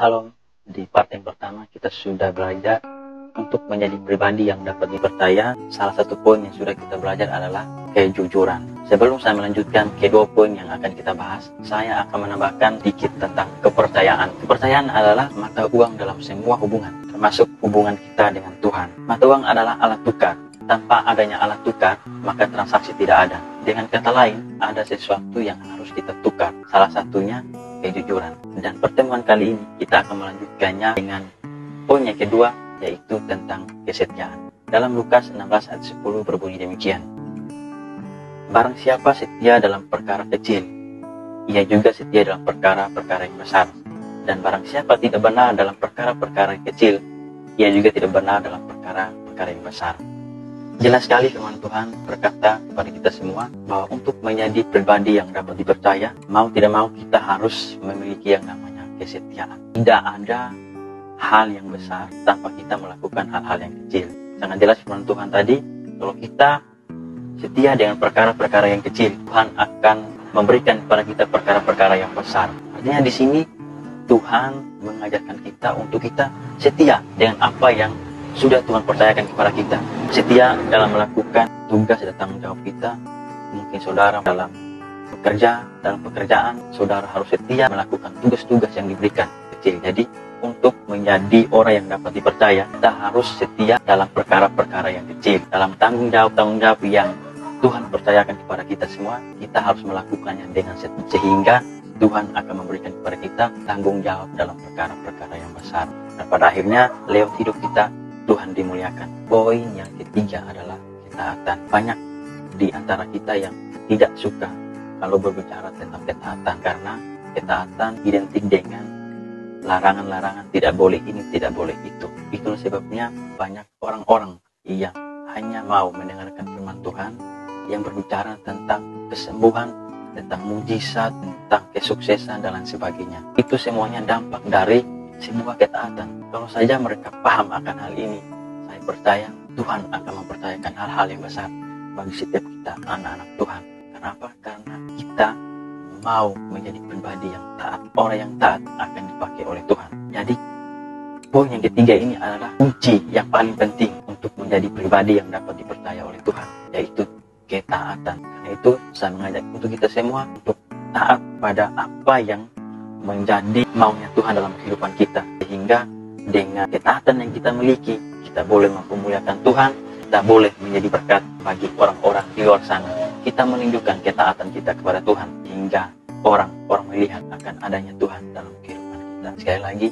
Shalom. Di part yang pertama kita sudah belajar untuk menjadi pribadi yang dapat dipercaya. Salah satu poin yang sudah kita belajar adalah kejujuran. Sebelum saya melanjutkan kedua poin yang akan kita bahas, saya akan menambahkan sedikit tentang kepercayaan. Kepercayaan adalah mata uang dalam semua hubungan, termasuk hubungan kita dengan Tuhan. Mata uang adalah alat tukar. Tanpa adanya alat tukar, maka transaksi tidak ada. Dengan kata lain, ada sesuatu yang harus kita tukar. Salah satunya kejujuran. Dan pertemuan kali ini kita akan melanjutkannya dengan poin yang kedua, yaitu tentang kesetiaan. Dalam Lukas 16 ayat 10 berbunyi demikian. Barang siapa setia dalam perkara kecil, ia juga setia dalam perkara-perkara yang besar. Dan barang siapa tidak benar dalam perkara-perkara yang kecil, ia juga tidak benar dalam perkara-perkara yang besar. Jelas sekali firman Tuhan berkata kepada kita semua bahwa untuk menjadi pribadi yang dapat dipercaya, mau tidak mau kita harus memiliki yang namanya kesetiaan. Tidak ada hal yang besar tanpa kita melakukan hal-hal yang kecil. Sangat jelas firman Tuhan tadi, kalau kita setia dengan perkara-perkara yang kecil, Tuhan akan memberikan kepada kita perkara-perkara yang besar. Artinya di sini Tuhan mengajarkan kita untuk kita setia dengan apa yang sudah Tuhan percayakan kepada kita. Setia dalam melakukan tugas dan tanggung jawab kita. Mungkin saudara dalam pekerjaan, saudara harus setia melakukan tugas-tugas yang diberikan kecil. Jadi untuk menjadi orang yang dapat dipercaya, kita harus setia dalam perkara-perkara yang kecil. Dalam tanggung jawab yang Tuhan percayakan kepada kita semua, kita harus melakukannya dengan setia. Sehingga Tuhan akan memberikan kepada kita tanggung jawab dalam perkara-perkara yang besar. Dan pada akhirnya, lewat hidup kita, Tuhan dimuliakan. Poin yang ketiga adalah ketaatan. Banyak di antara kita yang tidak suka kalau berbicara tentang ketaatan, karena ketaatan identik dengan larangan-larangan, tidak boleh ini, tidak boleh itu. Itulah sebabnya banyak orang-orang yang hanya mau mendengarkan firman Tuhan yang berbicara tentang kesembuhan, tentang mujizat, tentang kesuksesan dan lain sebagainya. Itu semuanya dampak dari sebuah ketaatan. Kalau saja mereka paham akan hal ini, saya percaya Tuhan akan mempercayakan hal-hal yang besar bagi setiap kita, anak-anak Tuhan. Kenapa? Karena kita mau menjadi pribadi yang taat. Orang yang taat akan dipakai oleh Tuhan. Jadi, poin yang ketiga ini adalah kunci yang paling penting untuk menjadi pribadi yang dapat dipercaya oleh Tuhan, yaitu ketaatan. Karena itu, saya mengajak untuk kita semua untuk taat pada apa yang menjadi maunya Tuhan dalam kehidupan kita, sehingga dengan ketaatan yang kita miliki, kita boleh memuliakan Tuhan, kita boleh menjadi berkat bagi orang-orang di luar sana. Kita menunjukkan ketaatan kita kepada Tuhan, hingga orang-orang melihat akan adanya Tuhan dalam kehidupan kita. Sekali lagi,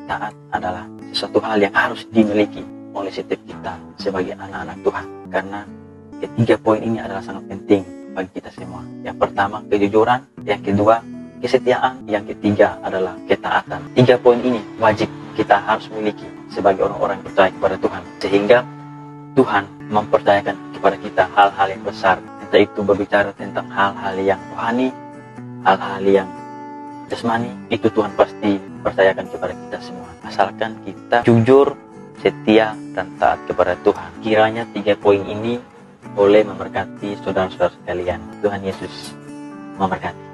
taat adalah sesuatu hal yang harus dimiliki oleh setiap kita sebagai anak-anak Tuhan, karena ketiga poin ini adalah sangat penting bagi kita semua. Yang pertama, kejujuran. Yang kedua, kesetiaan. Yang ketiga adalah ketaatan. Tiga poin ini wajib kita harus miliki sebagai orang-orang yang percaya kepada Tuhan, sehingga Tuhan mempercayakan kepada kita hal-hal yang besar. Entah itu berbicara tentang hal-hal yang rohani, hal-hal yang jasmani, itu Tuhan pasti percayakan kepada kita semua. Asalkan kita jujur, setia, dan taat kepada Tuhan. Kiranya tiga poin ini boleh memberkati saudara-saudara sekalian. Tuhan Yesus memberkati.